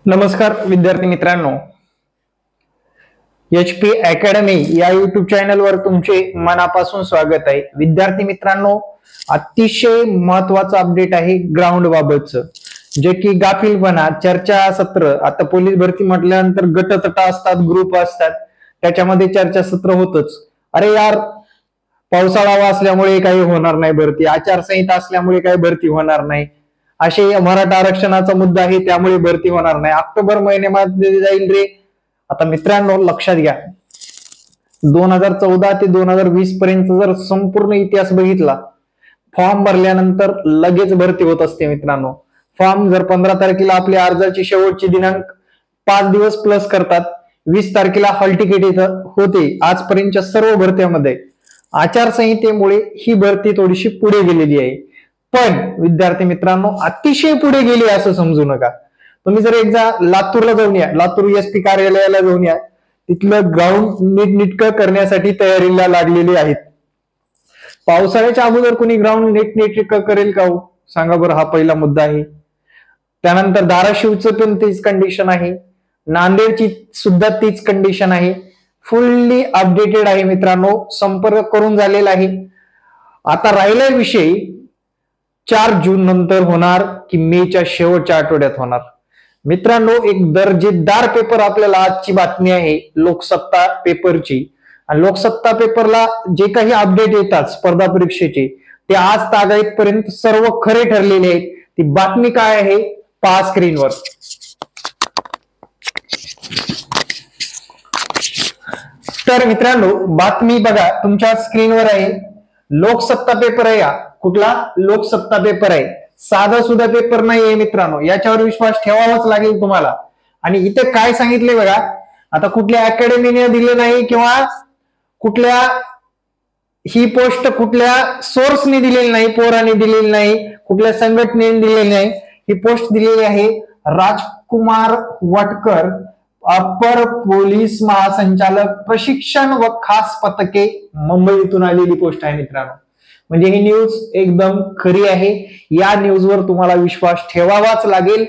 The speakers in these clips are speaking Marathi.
नमस्कार विद्यार्थी मित्रांनो, HP अकॅडमी या युट्यूब चॅनलवर तुमचे मनापासून स्वागत आहे। विद्यार्थी मित्रांनो, अतिशय महत्वाचं अपडेट आहे ग्राउंड बाबतचं, जे की गाफीलपणा चर्चासत्र। आता पोलीस भरती म्हटल्यानंतर गटतट असतात, ग्रुप असतात, त्याच्यामध्ये चर्चासत्र होतच। अरे यार, पावसाळा असल्यामुळे काही होणार नाही भरती, आचारसंहिता असल्यामुळे काही भरती होणार नाही, असे मराठा आरक्षणाचा मुद्दा आहे त्यामुळे भरती होणार नाही, ऑक्टोबर महिन्यामध्ये जाईल रे। आता मित्रांनो लक्षात घ्या, 2014 ते 2020 पर्यंत जर संपूर्ण इतिहास बघितला, फॉर्म भरल्यानंतर लगेच भरती होत असते मित्रांनो। फॉर्म जर 15 तारखेला आपल्या अर्जाची शेवटची दिनांक 5 दिवस प्लस करतात, 20 तारखेला हॉल तिकीट होते। आजपर्यंतच्या सर्व भरत्यामध्ये आचारसंहितेमुळे ही भरती थोडीशी पुढे गेलेली आहे, पण विद्यार्थी मित्रांनो अतिशय पुढे गेली असं समजू नका। तुम्ही जर एकदा लातूरला जाऊन या, लातूर SP कार्यालयाला जाऊन या, तिथलं ग्राउंड नीटनेटकं करण्यासाठी तयारीला लागलेली आहेत। पावसाळ्याच्या अगोदर कोणी ग्राउंड नीटनेटकं करेल का हो? सांगा बरं, हा पहिला मुद्दा आहे। त्यानंतर धाराशिवचं पण तीच कंडिशन आहे, नांदेडची सुद्धा तीच कंडिशन आहे। फुल्ली अपडेटेड आहे मित्रांनो, संपर्क करून झालेला आहे। आता राहिला विषय 4 जून नंतर होणार की मेच्या शेवटच्या आठवड्यात होणार। मित्रांनो, एक दर्जेदार पेपर आपल्याला आजची बातमी आहे लोकसत्ता पेपरची। आणि लोकसत्ता पेपरला जे काही अपडेट येतात स्पर्धा परीक्षेचे, ते आज तागायतपर्यंत सर्व खरे ठरलेले आहेत। ती बातमी काय आहे पहा स्क्रीनवर। तर मित्रांनो, बातमी बघा तुमच्या स्क्रीनवर आहे। लोकसत्ता पेपर आहे, या कुठला लोकसत्ता पेपर आहे, साधा सुद्धा पेपर नाहीये मित्रांनो, याच्यावर विश्वास ठेवावाच लागेल तुम्हाला। आणि इथे काय सांगितले बघा, आता कुठल्या अकॅडमीने दिले नाही किंवा कुठल्या ही पोस्ट कुठल्या सोर्सने दिलेली नाही, पोराने दिलेली नाही, कुठल्या संघटनेने दिलेली नाही, ही पोस्ट दिलेली आहे राजकुमार वटकर, अपर पोलीस महासंचालक प्रशिक्षण व खास पथके, मुंबईतून आलेली पोस्ट आहे मित्रांनो। म्हणजे ही न्यूज एकदम खरी आहे, या न्यूजवर तुम्हाला विश्वास ठेवावाच लागेल।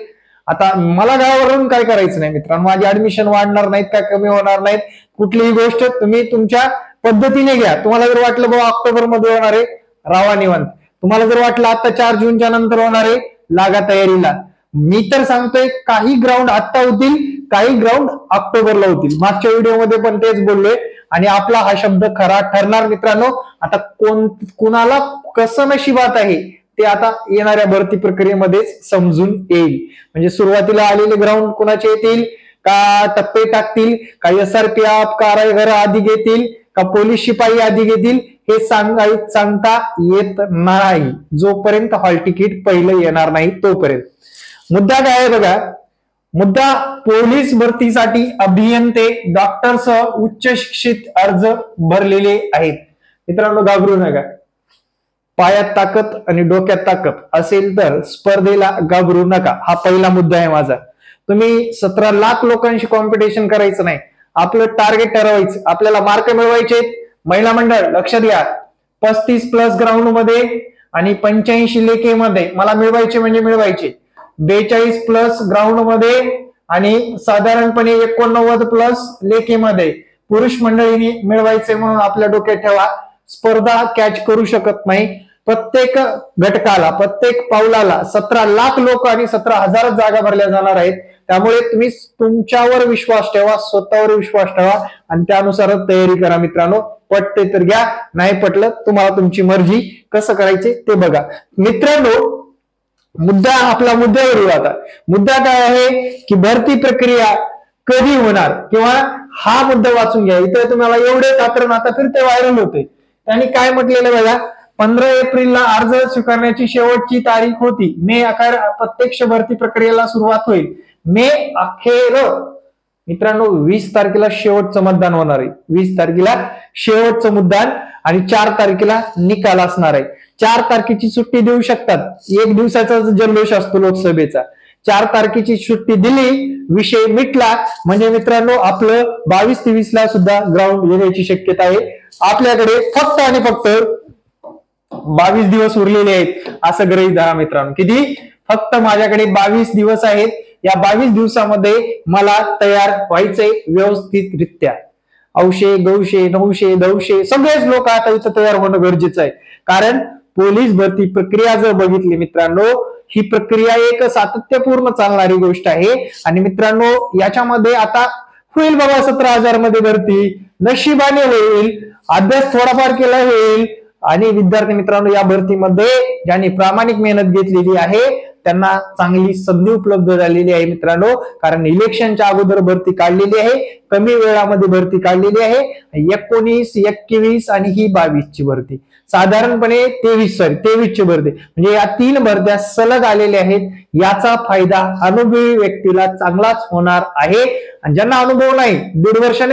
आता मला गावावरून काय करायचं नाही मित्रांनो, माझी ऍडमिशन वाढणार नाहीत का कमी होणार नाहीत, कुठलीही गोष्ट तुम्ही तुमच्या पद्धतीने घ्या। तुम्हाला जर वाटलं बाबा ऑक्टोबर मध्ये होणार आहे, रावा निवांत। तुम्हाला जर वाटलं आता 4 जूनच्या नंतर होणार आहे, लागा तयारीला। मी तर सांगतोय काही ग्राउंड आता होतील, काही ग्राउंड ऑक्टोबरला होतील। मागच्या व्हिडिओमध्ये पण तेच बोललोय आणि आपला हा शब्द खरा ठरणार मित्रांनो। आता कुणाला कसं नशिबात आहे ते आता येणाऱ्या भरती प्रक्रियेमध्ये समजून येईल। म्हणजे सुरुवातीला आलेले ग्राउंड कुणाचे येतील, का टप्पे टाकतील, का SRPF कारागृह आधी घेतील, का पोलीस शिपाई आधी घेतील, हे सांगता येत नाही जोपर्यंत हॉल तिकीट पहिलं येणार नाही तोपर्यंत। मुद्दा काय आहे बघा, मुद्दा पोलीस भरतीसाठी अभियंते, डॉक्टरसह उच्च शिक्षित अर्ज भरलेले आहेत। मित्रांनो घाबरू नका, पायात ताकद आणि डोक्यात ताकद असेल तर स्पर्धेला घाबरू नका, हा पहिला मुद्दा आहे माझा। तुम्ही 17 लाख लोकांशी कॉम्पिटिशन करायचं नाही, आपलं टार्गेट ठरवायचं, आपल्याला मार्क मिळवायचे। महिला मंडळ लक्षात घ्या, 35 प्लस ग्राउंड मध्ये आणि 85 लेखेमध्ये मला मिळवायचे म्हणजे मिळवायचे। 42 प्लस ग्राउंड मध्ये आणि साधारणपणे 89 प्लस लेखेमध्ये पुरुष मंडळीने मिळवायचे, म्हणून आपल्या डोक्यात ठेवा, स्पर्धा कॅच करू शकत नाही। प्रत्येक घटकाला, प्रत्येक पावलाला 17 लाख लोक आणि 17,000 जागा भरल्या जाणार आहेत। त्यामुळे तुम्ही तुमच्यावर विश्वास ठेवा, स्वतःवर विश्वास ठेवा आणि त्यानुसार तयारी करा मित्रांनो। पटते तर घ्या, नाही पटलं तुम्हाला तुमची मर्जी, कसं करायचे ते बघा। मित्रांनो, मुद्दा आपला मुद्द्यावर येऊ। आता मुद्दा काय आहे की भरती प्रक्रिया कधी होणार, किंवा हा मुद्दा वाचून घ्या। इथे तुम्हाला एवढे कात्रण आता फिरते व्हायरल होते, त्यांनी काय म्हटलेलं बघा, 15 एप्रिलला अर्ज स्वीकारण्याची शेवटची तारीख होती, मे अखेर प्रत्यक्ष भरती प्रक्रियेला सुरुवात होईल। मे अखेर मित्रांनो 20 तारखेला शेवटचं मतदान होणार आहे, 20 तारखेला शेवटचं मतदान आणि 4 तारखेला निकाल असणार आहे। 4 तारखेची सुट्टी देऊ शकतात, 1 दिवसाचा जल्लोष असतो लोकसभेचा। 4 तारखेची सुट्टी दिली, विषय मिटला, म्हणजे मित्रांनो आपलं 22 ते 20 ला सुद्धा ग्राउंड येण्याची शक्यता आहे। आपल्याकडे फक्त आणि फक्त 22 दिवस उरलेले आहेत असं गृहीत धरा मित्रांनो। किती? फक्त माझ्याकडे 22 दिवस आहेत, या 22 दिवसामध्ये मला तयार व्हायचंय व्यवस्थितरित्या. औशे गौशे नवशे दवशे सगळेच लोक आता इथं तयार होणं गरजेचं आहे. कारण पोलीस भरती प्रक्रिया जर बघितली मित्रांनो, ही प्रक्रिया एक सातत्यपूर्ण चालणारी गोष्ट आहे. आणि मित्रांनो याच्यामध्ये आता होईल बाबा 17,000 मध्ये भरती, नशिबाने होईल, अभ्यास थोडाफार केला होईल. आणि विद्यार्थी मित्रांनो या भरतीमध्ये ज्यांनी प्रामाणिक मेहनत घेतलेली आहे त्यांना चांगली संधी उपलब्ध झालेली आहे मित्रांनो. कारण इलेक्शनच्या अगोदर भरती काढलेली आहे, कमी वेळामध्ये भरती काढलेली आहे. 19, 21 आणि ही 22 ची भरती, साधारणपणे 23 ची भरती, म्हणजे या 3 भरत्या सलग आलेल्या आहेत. याचा फायदा अनुभवी व्यक्तीला चांगलाच होणार आहे. आणि ज्यांना अनुभव नाही,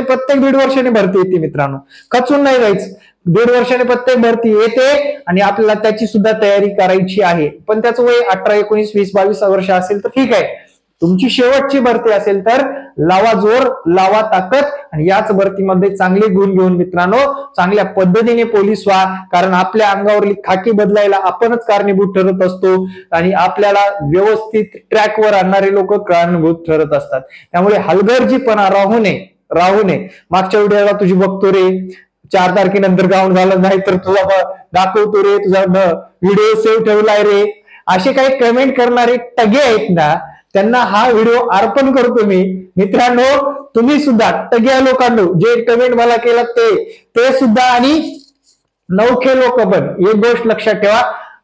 प्रत्येक दीड वर्षाने भरती येते मित्रांनो, खचून नाही जायचं. 1.5 वर्षाने प्रत्येक भरती येते आणि आपल्याला त्याची सुद्धा तयारी करायची आहे. पण त्याचं वय 18, 19, 20, 22 वर्ष असेल तर ठीक आहे. तुमची शेवटची भरती असेल तर लावा जोर, लावा ताकद आणि याच भरतीमध्ये चांगले गुण घेऊन मित्रांनो चांगल्या पद्धतीने पोलीस व्हा. कारण आपल्या अंगावरली खाकी बदलायला आपणच कारणीभूत ठरत असतो आणि आपल्याला व्यवस्थित ट्रॅकवर आणणारे लोक कारणीभूत ठरत असतात. त्यामुळे हलगर्जीपणा राहू नये. मागच्या व्हिडिओला तुझी बघतो रे, 4 तारखेनंतर गाऊन घालत नाही तर तुझा दाखवतो रे, तुझा व्हिडिओ सेव्ह ठेवलाय रे, असे काही कमेंट करणारे टगे आहेत ना, त्यांना हा व्हिडिओ अर्पण करतो मी. मित्रांनो तुम्ही सुद्धा टग्या लोकांनो जे कमेंट मला केलं ते सुद्धा आणि नवखे लोक पण एक गोष्ट लक्षात ठेवा,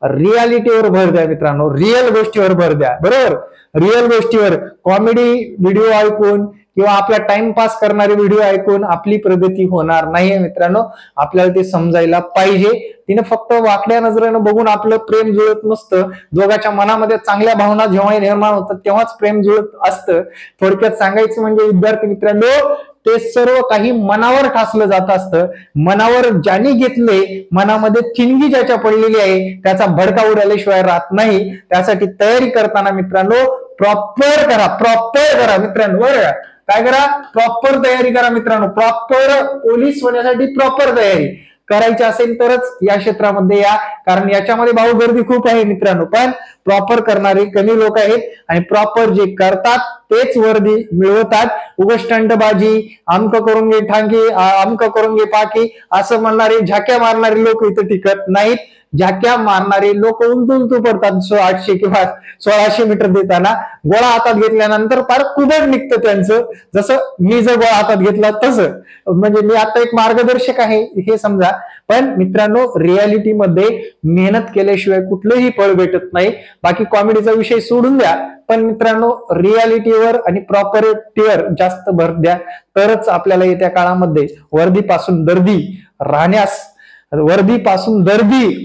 रियालिटीवर भर द्या मित्रांनो, रिअल गोष्टीवर भर द्या. बरोबर, रिअल गोष्टीवर. कॉमेडी व्हिडिओ ऐकून किंवा आपला टाइमपास करणारे व्हिडिओ ऐकून आपली प्रगती होणार नाहीये मित्रांनो. आपल्याला ते समजायला पाहिजे. तिने फक्त वाकड्या नजरेनं बघून आपलं प्रेम जुळत नसतं. दोघांच्या मनामध्ये चांगल्या भावना जेव्हा निर्माण होतात तेव्हाच प्रेम जुळत असतं. थोडक्यात सांगायचं म्हणजे विद्यार्थी मित्रांनो, ते सर्व काही मनावर ठासलं जात असतं. मनावर ज्याने घेतले, मनामध्ये ठिणगी ज्याच्या पडलेली आहे त्याचा भडका उडाल्याशिवाय राहत नाही. त्यासाठी तयारी करताना मित्रांनो प्रॉपर करा मित्रांनो. बरं काय करा, प्रॉपर तयारी करा मित्रांनो. प्रॉपर पोलीस होण्यासाठी प्रॉपर तयारी करायची असेल तरच या क्षेत्रामध्ये या. कारण याच्यामध्ये भाऊ गर्दी खूप आहे मित्रांनो, पण प्रॉपर करणारे कमी लोक आहेत आणि प्रॉपर जे करतात तेच वर्दी मिळवतात. उगाच स्टंटबाजी, अमक करून घे ठांगी, अमक करून घे पाकी असं म्हणणारे, झाक्या मारणारे लोक इथं टिकत नाहीत. झाक्या मारणारे लोक उलटू पडतात 800 किंवा 1600 मीटर देताना. गोळा हातात घेतल्यानंतर फार कुबड निघतं त्यांचं, जसं मी जर गोळा हातात घेतला तसं. म्हणजे मी आता एक मार्गदर्शक आहे हे समजा. पण मित्रांनो रियालिटीमध्ये मेहनत केल्याशिवाय कुठलंही फळ भेटत नाही. बाकी कॉमेडीचा विषय सोडून द्या, पण मित्रांनो रियालिटीवर आणि प्रॉपरिटीवर जास्त भर द्या. तरच आपल्याला येत्या काळामध्ये वर्दीपासून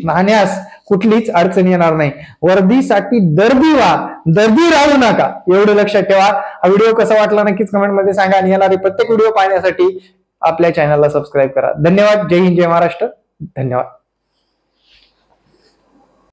राहण्यास कुठलीच अडचण येणार नाही. वर्दीसाठी दर्दी राहू नका, एवढं लक्षात ठेवा. हा व्हिडिओ कसा वाटला नक्कीच कमेंट मध्ये सांगा आणि येणारे प्रत्येक व्हिडिओ पाहण्यासाठी आपल्या चॅनलला सबस्क्राईब करा. धन्यवाद. जय हिंद, जय महाराष्ट्र. धन्यवाद.